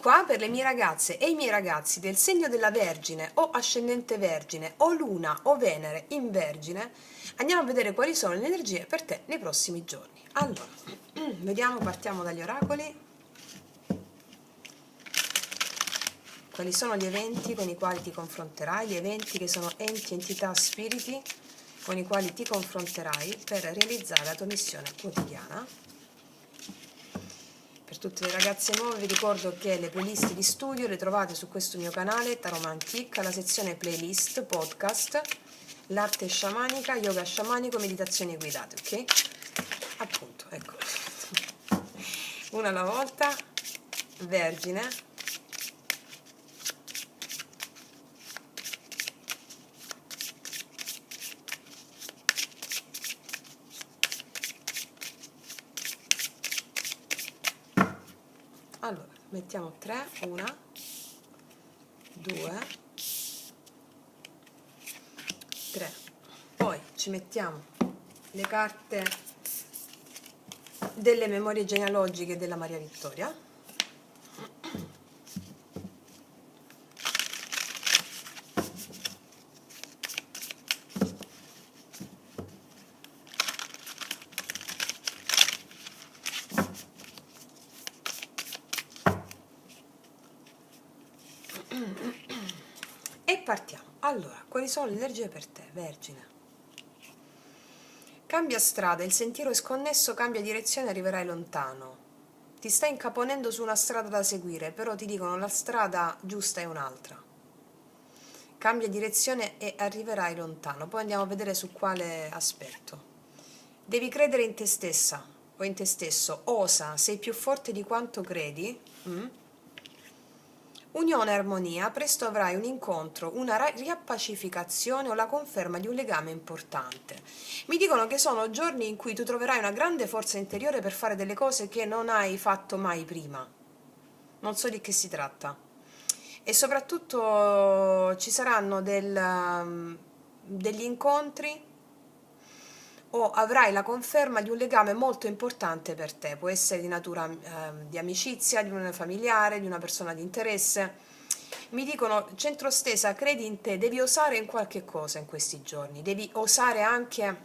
qua per le mie ragazze e i miei ragazzi del segno della Vergine o ascendente Vergine o Luna o Venere in Vergine, andiamo a vedere quali sono le energie per te nei prossimi giorni. Allora, vediamo, partiamo dagli oracoli. Quali sono gli eventi con i quali ti confronterai, gli eventi che sono enti, entità, spiriti con i quali ti confronterai per realizzare la tua missione quotidiana. Per tutte le ragazze nuove vi ricordo che le playlist di studio le trovate su questo mio canale Tarot Antique, alla sezione playlist, podcast, l'arte sciamanica, yoga sciamanico, meditazioni guidate, ok? Appunto, ecco. Una alla volta, Vergine. Allora, mettiamo 3, 1, 2, 3. Poi ci mettiamo le carte delle memorie genealogiche della Maria Vittoria. E partiamo. Allora, quali sono le energie per te, Vergine? Cambia strada, il sentiero è sconnesso, cambia direzione, arriverai lontano. Ti stai incaponendo su una strada da seguire, però ti dicono la strada giusta è un'altra. Cambia direzione e arriverai lontano. Poi andiamo a vedere su quale aspetto. Devi credere in te stessa o in te stesso. Osa, sei più forte di quanto credi. Unione e armonia, presto avrai un incontro, una riappacificazione o la conferma di un legame importante. Mi dicono che sono giorni in cui tu troverai una grande forza interiore per fare delle cose che non hai fatto mai prima. Non so di che si tratta. E soprattutto ci saranno degli incontri o avrai la conferma di un legame molto importante per te, può essere di natura di amicizia, di un familiare, di una persona di interesse. Mi dicono, centrostesa, credi in te, devi osare in qualche cosa in questi giorni, devi osare anche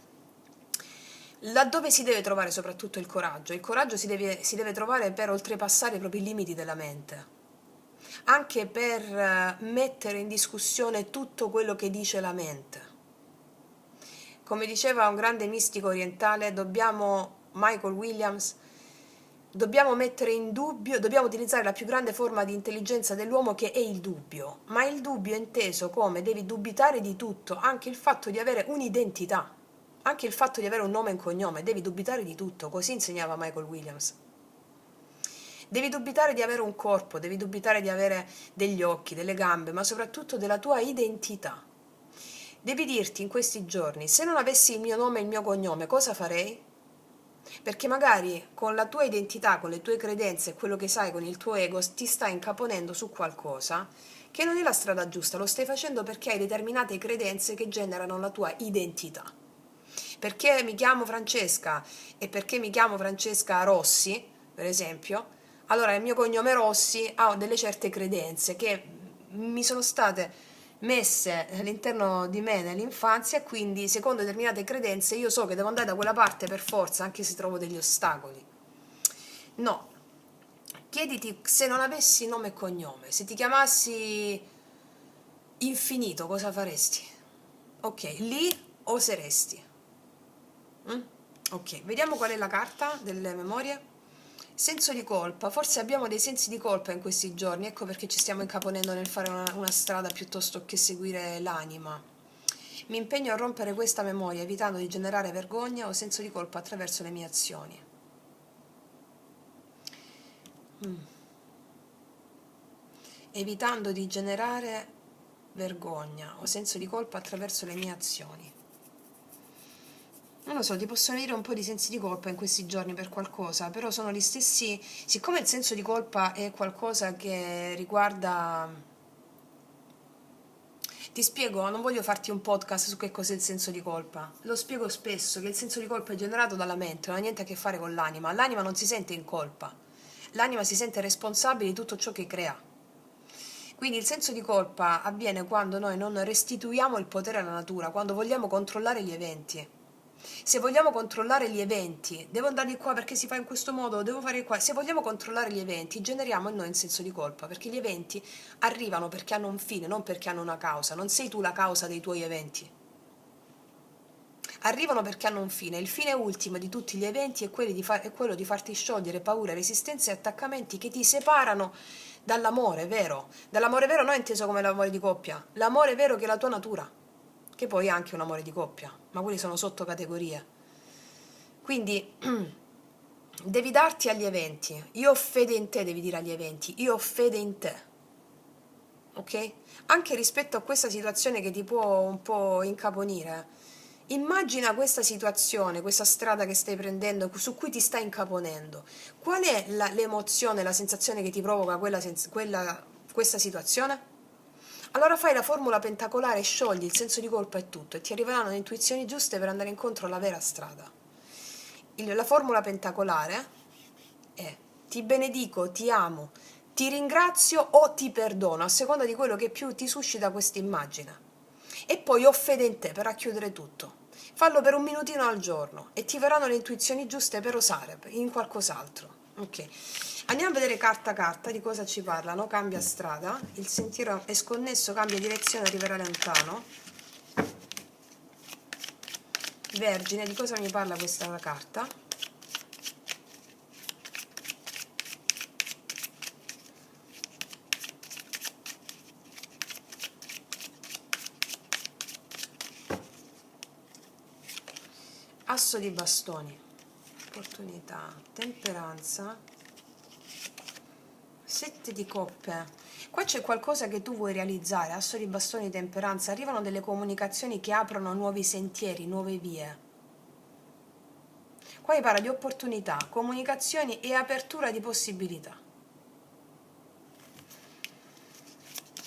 laddove si deve trovare soprattutto il coraggio. Il coraggio si deve trovare per oltrepassare i propri limiti della mente, anche per mettere in discussione tutto quello che dice la mente. Come diceva un grande mistico orientale, Michael Williams, dobbiamo mettere in dubbio, dobbiamo utilizzare la più grande forma di intelligenza dell'uomo, che è il dubbio, ma il dubbio è inteso come devi dubitare di tutto, anche il fatto di avere un'identità, anche il fatto di avere un nome e un cognome, devi dubitare di tutto, così insegnava Michael Williams. Devi dubitare di avere un corpo, devi dubitare di avere degli occhi, delle gambe, ma soprattutto della tua identità. Devi dirti in questi giorni, se non avessi il mio nome e il mio cognome, cosa farei? Perché magari con la tua identità, con le tue credenze, quello che sai, con il tuo ego, ti stai incaponendo su qualcosa che non è la strada giusta, lo stai facendo perché hai determinate credenze che generano la tua identità. Perché mi chiamo Francesca e perché mi chiamo Francesca Rossi, per esempio, allora il mio cognome Rossi ha delle certe credenze che mi sono state messe all'interno di me nell'infanzia, quindi secondo determinate credenze io so che devo andare da quella parte per forza, anche se trovo degli ostacoli. No, chiediti, se non avessi nome e cognome, se ti chiamassi Infinito, cosa faresti? Ok, lì oseresti. Ok, vediamo qual è la carta delle memorie. Senso di colpa, forse abbiamo dei sensi di colpa in questi giorni, ecco perché ci stiamo incaponendo nel fare una strada piuttosto che seguire l'anima. Mi impegno a rompere questa memoria, evitando di generare vergogna o senso di colpa attraverso le mie azioni. Evitando di generare vergogna o senso di colpa attraverso le mie azioni. Non lo so, ti possono venire un po' di sensi di colpa in questi giorni per qualcosa, però sono gli stessi, siccome il senso di colpa è qualcosa che riguarda. Ti spiego, non voglio farti un podcast su che cos'è il senso di colpa. Lo spiego spesso, che il senso di colpa è generato dalla mente, non ha niente a che fare con l'anima. L'anima non si sente in colpa. l'anima si sente responsabile di tutto ciò che crea. Quindi il senso di colpa avviene quando noi non restituiamo il potere alla natura, quando vogliamo controllare gli eventi. Se vogliamo controllare gli eventi, devo andare di qua perché si fa in questo modo, devo fare qua. Se vogliamo controllare gli eventi, generiamo in noi un senso di colpa, perché gli eventi arrivano perché hanno un fine, non perché hanno una causa. Non sei tu la causa dei tuoi eventi. Arrivano perché hanno un fine. Il fine ultimo di tutti gli eventi è quello di farti sciogliere paure, resistenze e attaccamenti che ti separano dall'amore vero. Dall'amore vero non inteso come l'amore di coppia, l'amore vero che è la tua natura, che poi è anche un amore di coppia, ma quelli sono sottocategorie. Quindi devi darti agli eventi. Io ho fede in te, devi dire agli eventi. Io ho fede in te. Ok? Anche rispetto a questa situazione che ti può un po' incaponire. Immagina questa situazione, questa strada che stai prendendo, su cui ti stai incaponendo. Qual è l'emozione, la sensazione che ti provoca questa situazione? Allora fai la formula pentacolare, sciogli il senso di colpa e tutto, e ti arriveranno le intuizioni giuste per andare incontro alla vera strada. La formula pentacolare è: ti benedico, ti amo, ti ringrazio o ti perdono, a seconda di quello che più ti suscita questa immagine. E poi ho fede in te per racchiudere tutto. Fallo per un minutino al giorno e ti verranno le intuizioni giuste per osare in qualcos'altro. Ok. Andiamo a vedere carta a carta di cosa ci parlano. Cambia strada, il sentiero è sconnesso, cambia direzione, arriverà lontano. Vergine, di cosa mi parla questa carta? Asso di bastoni, opportunità, temperanza, sette di coppe. Qua c'è qualcosa che tu vuoi realizzare, asso di bastoni, temperanza, arrivano delle comunicazioni che aprono nuovi sentieri, nuove vie. Qua mi parla di opportunità, comunicazioni e apertura di possibilità.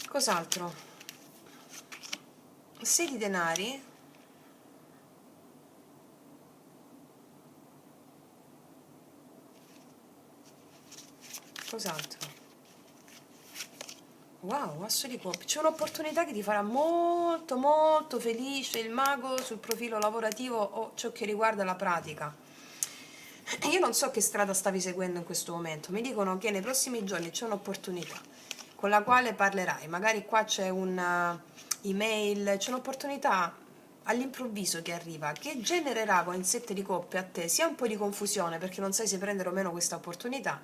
Cos'altro? 6 di denari. Cos'altro? Wow, asso di coppe. C'è un'opportunità che ti farà molto molto felice, il mago sul profilo lavorativo o ciò che riguarda la pratica. Io non so che strada stavi seguendo in questo momento, mi dicono che nei prossimi giorni c'è un'opportunità con la quale parlerai, magari qua c'è una email, c'è un'opportunità all'improvviso che arriva, che genererà con il 7 di coppe a te sia un po' di confusione perché non sai se prendere o meno questa opportunità,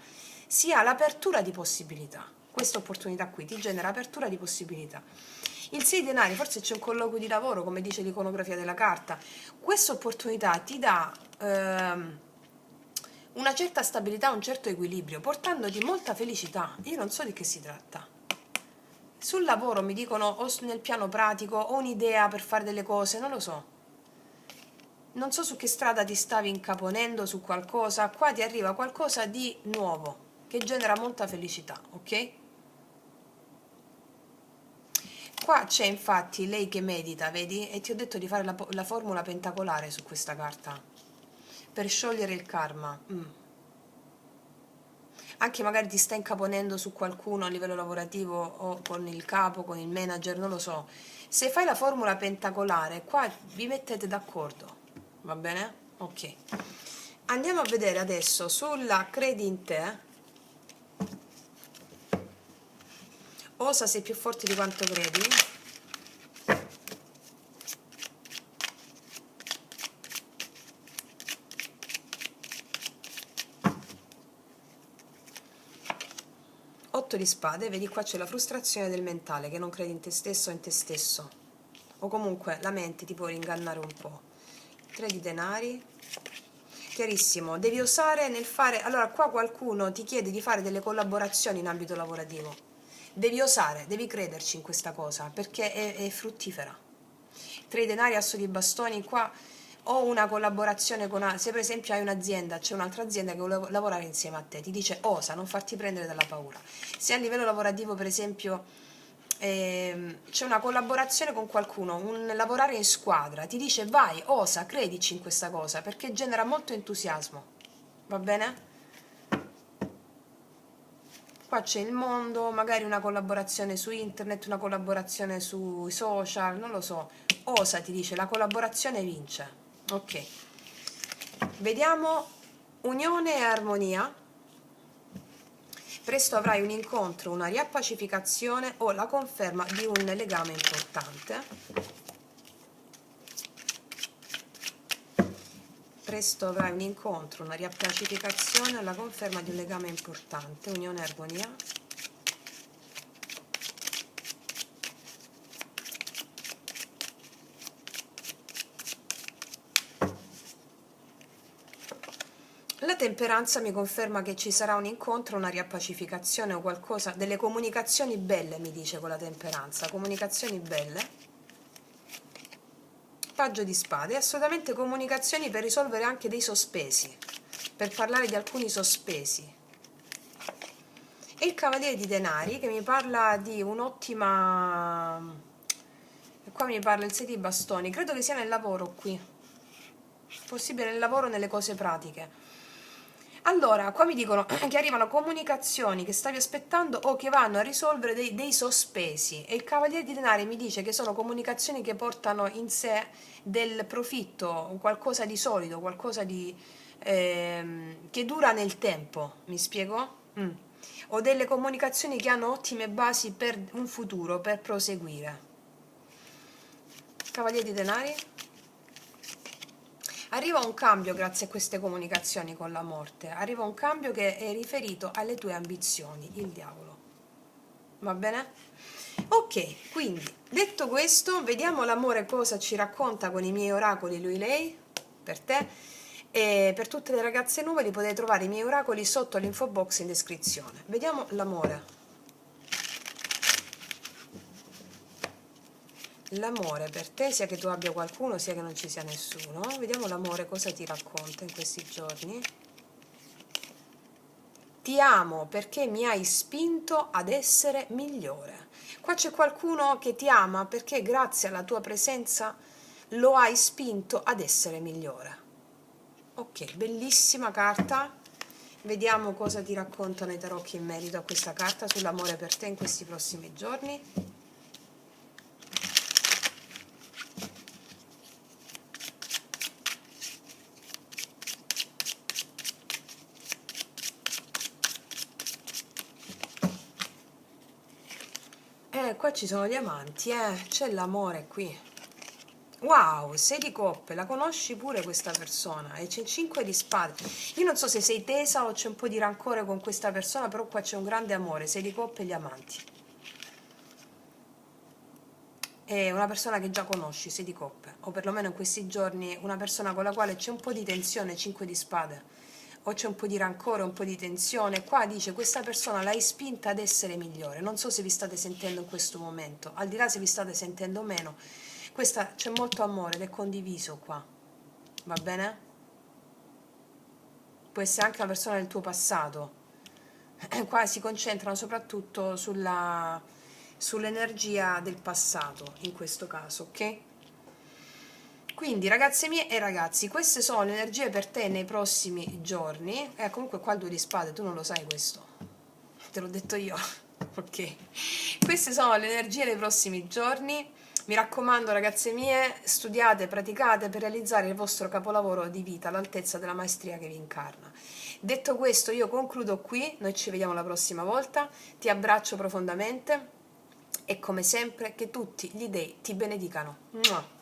sia l'apertura di possibilità. Questa opportunità qui ti genera apertura di possibilità. Il 6 denari, forse c'è un colloquio di lavoro, come dice l'iconografia della carta. Questa opportunità ti dà una certa stabilità, un certo equilibrio, portandoti molta felicità. Io non so di che si tratta. Sul lavoro mi dicono, o nel piano pratico, ho un'idea per fare delle cose, non lo so. Non so su che strada ti stavi incaponendo, su qualcosa. Qua ti arriva qualcosa di nuovo, che genera molta felicità, ok? Qua c'è infatti lei che medita, vedi? E ti ho detto di fare la formula pentacolare su questa carta per sciogliere il karma. Anche magari ti stai incaponendo su qualcuno a livello lavorativo o con il capo, con il manager, non lo so. Se fai la formula pentacolare, qua vi mettete d'accordo, va bene? Ok. Andiamo a vedere adesso sulla credi in te. Osa, sei più forte di quanto credi. Di spade, vedi qua c'è la frustrazione del mentale, che non credi in te stesso o in te stesso, o comunque la mente ti può ingannare un po'. 3 di denari, chiarissimo, devi osare nel fare. Allora qua qualcuno ti chiede di fare delle collaborazioni in ambito lavorativo, devi osare, devi crederci in questa cosa perché è fruttifera. 3 di denari, asso di bastoni, qua o una collaborazione con se per esempio hai un'azienda, c'è un'altra azienda che vuole lavorare insieme a te, ti dice osa, non farti prendere dalla paura. Se a livello lavorativo per esempio c'è una collaborazione con qualcuno, un lavorare in squadra, ti dice vai, osa, credici in questa cosa perché genera molto entusiasmo, va bene? Qua c'è il mondo, magari una collaborazione su internet, una collaborazione sui social, non lo so. Osa, ti dice, la collaborazione vince. Ok. Vediamo unione e armonia. Presto avrai un incontro, una riappacificazione o la conferma di un legame importante. Presto avrai un incontro, una riappacificazione o la conferma di un legame importante. Unione e armonia. La temperanza mi conferma che ci sarà un incontro, una riappacificazione o qualcosa, delle comunicazioni belle, mi dice con la temperanza, comunicazioni belle. Paggio di spade, assolutamente comunicazioni per risolvere anche dei sospesi, per parlare di alcuni sospesi. E il cavaliere di denari che mi parla di un'ottima... Qua mi parla il 6 di bastoni, credo che sia nel lavoro qui, possibile nel lavoro, nelle cose pratiche. Allora, qua mi dicono che arrivano comunicazioni che stavi aspettando o che vanno a risolvere dei sospesi, e il cavaliere di denari mi dice che sono comunicazioni che portano in sé del profitto, qualcosa di solido, qualcosa di, che dura nel tempo, mi spiego? O delle comunicazioni che hanno ottime basi per un futuro, per proseguire. Cavaliere di denari? Arriva un cambio grazie a queste comunicazioni con la morte, arriva un cambio che è riferito alle tue ambizioni, il diavolo. Va bene? Ok, quindi detto questo, vediamo l'amore cosa ci racconta con i miei oracoli lui-lei, per te, e per tutte le ragazze nuove li potete trovare i miei oracoli sotto l'info box in descrizione. Vediamo l'amore. L'amore per te, sia che tu abbia qualcuno sia che non ci sia nessuno. Vediamo l'amore cosa ti racconta in questi giorni. Ti amo perché mi hai spinto ad essere migliore. Qua c'è qualcuno che ti ama perché grazie alla tua presenza lo hai spinto ad essere migliore. Ok, bellissima carta. Vediamo cosa ti raccontano i tarocchi in merito a questa carta sull'amore per te in questi prossimi giorni. Qua ci sono gli amanti, c'è l'amore qui. Wow, 6 di coppe, la conosci pure questa persona, e c'è 5 di spade. Io non so se sei tesa o c'è un po' di rancore con questa persona, però qua c'è un grande amore, 6 di coppe e gli amanti. È una persona che già conosci, 6 di coppe, o perlomeno in questi giorni una persona con la quale c'è un po' di tensione, 5 di spade. O c'è un po' di rancore, un po' di tensione. Qua dice questa persona l'hai spinta ad essere migliore. Non so se vi state sentendo in questo momento, al di là se vi state sentendo o meno, c'è molto amore ed è condiviso qua, va bene? Può essere anche una persona del tuo passato. Qua si concentrano soprattutto sull'energia del passato in questo caso, ok? Quindi ragazze mie e ragazzi, queste sono le energie per te nei prossimi giorni. Comunque qua il 2 di spade, tu non lo sai questo, te l'ho detto io. Ok, queste sono le energie dei prossimi giorni. Mi raccomando ragazze mie, studiate, praticate per realizzare il vostro capolavoro di vita all'altezza della maestria che vi incarna. Detto questo, io concludo qui, noi ci vediamo la prossima volta, ti abbraccio profondamente e come sempre che tutti gli dei ti benedicano. Mua.